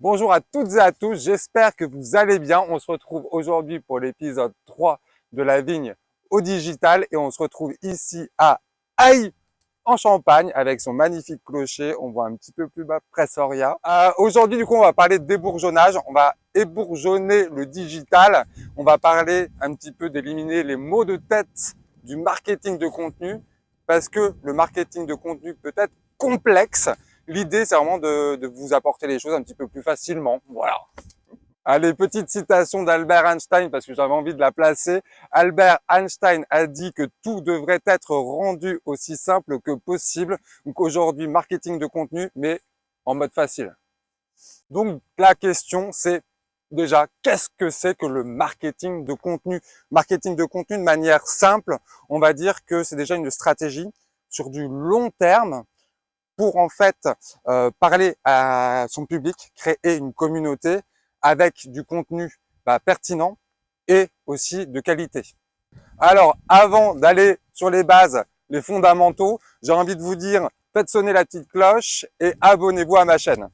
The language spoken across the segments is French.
Bonjour à toutes et à tous, j'espère que vous allez bien. On se retrouve aujourd'hui pour l'épisode 3 de la vigne au digital et on se retrouve ici à Aï en Champagne avec son magnifique clocher. On voit un petit peu plus bas Pressoria. Aujourd'hui, du coup, on va parler de débourgeonnage. On va ébourgeonner le digital. On va parler un petit peu d'éliminer les maux de tête du marketing de contenu parce que le marketing de contenu peut être complexe. L'idée, c'est vraiment de vous apporter les choses un petit peu plus facilement. Voilà. Allez, petite citation d'Albert Einstein, parce que j'avais envie de la placer. Albert Einstein a dit que tout devrait être rendu aussi simple que possible. Donc aujourd'hui, marketing de contenu, mais en mode facile. Donc la question, c'est déjà, qu'est-ce que c'est que le marketing de contenu? Marketing de contenu de manière simple, on va dire que c'est déjà une stratégie sur du long terme pour en fait parler à son public, créer une communauté avec du contenu pertinent et aussi de qualité. Alors, avant d'aller sur les bases, les fondamentaux, j'ai envie de vous dire, faites sonner la petite cloche et abonnez-vous à ma chaîne.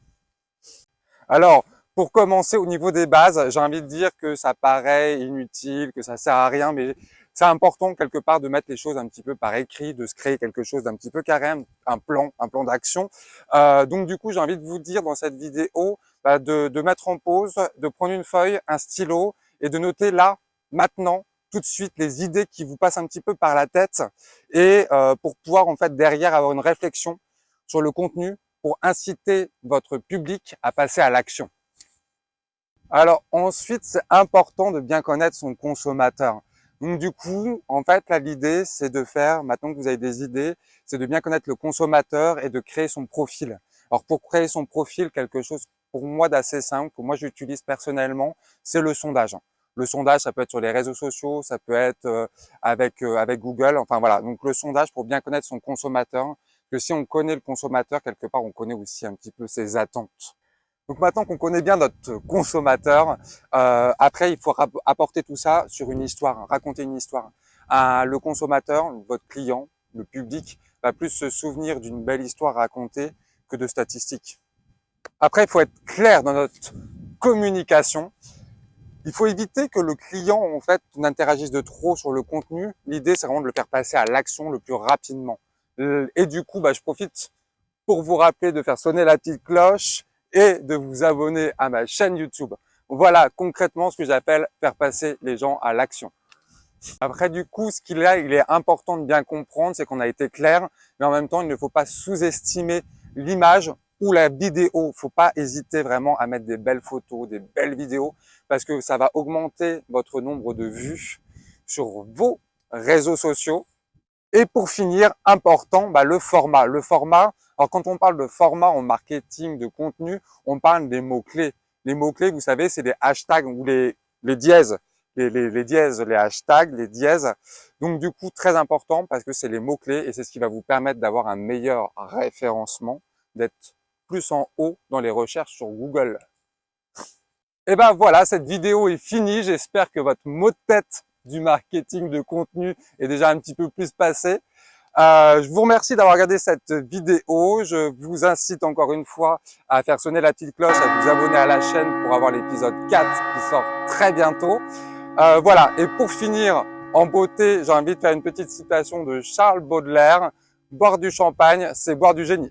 Alors, pour commencer au niveau des bases, j'ai envie de dire que ça paraît inutile, que ça sert à rien, mais c'est important quelque part de mettre les choses un petit peu par écrit, de se créer quelque chose d'un petit peu carré, un plan d'action. Donc du coup, j'ai envie de vous dire dans cette vidéo de mettre en pause, de prendre une feuille, un stylo et de noter là, maintenant, tout de suite les idées qui vous passent un petit peu par la tête et pour pouvoir en fait derrière avoir une réflexion sur le contenu pour inciter votre public à passer à l'action. Alors ensuite, c'est important de bien connaître son consommateur. Donc du coup, en fait, là, l'idée, c'est de faire, maintenant que vous avez des idées, c'est de bien connaître le consommateur et de créer son profil. Alors pour créer son profil, quelque chose pour moi d'assez simple, que moi j'utilise personnellement, c'est le sondage. Le sondage, ça peut être sur les réseaux sociaux, ça peut être avec Google, enfin voilà. Donc le sondage pour bien connaître son consommateur, que si on connaît le consommateur, quelque part, on connaît aussi un petit peu ses attentes. Donc maintenant qu'on connaît bien notre consommateur, après, il faut apporter tout ça sur une histoire, raconter une histoire. Le consommateur, votre client, le public, va plus se souvenir d'une belle histoire racontée que de statistiques. Après, il faut être clair dans notre communication. Il faut éviter que le client, en fait, n'interagisse de trop sur le contenu. L'idée, c'est vraiment de le faire passer à l'action le plus rapidement. Et du coup, je profite pour vous rappeler de faire sonner la petite cloche et de vous abonner à ma chaîne YouTube. Voilà concrètement ce que j'appelle faire passer les gens à l'action. Après, du coup, il est important de bien comprendre, c'est qu'on a été clair, mais en même temps, il ne faut pas sous-estimer l'image ou la vidéo. Il ne faut pas hésiter vraiment à mettre des belles photos, des belles vidéos, parce que ça va augmenter votre nombre de vues sur vos réseaux sociaux. Et pour finir, important, le format. Le format, alors quand on parle de format en marketing de contenu, on parle des mots-clés. Les mots-clés, vous savez, c'est les hashtags ou les dièses. Les dièses, les hashtags, les dièses. Donc du coup, très important parce que c'est les mots-clés et c'est ce qui va vous permettre d'avoir un meilleur référencement, d'être plus en haut dans les recherches sur Google. Et ben voilà, cette vidéo est finie. J'espère que votre mot de tête du marketing de contenu est déjà un petit peu plus passé. Je vous remercie d'avoir regardé cette vidéo. Je vous incite encore une fois à faire sonner la petite cloche, à vous abonner à la chaîne pour avoir l'épisode 4 qui sort très bientôt. Voilà, et pour finir en beauté, j'ai envie de faire une petite citation de Charles Baudelaire. Boire du champagne, c'est boire du génie.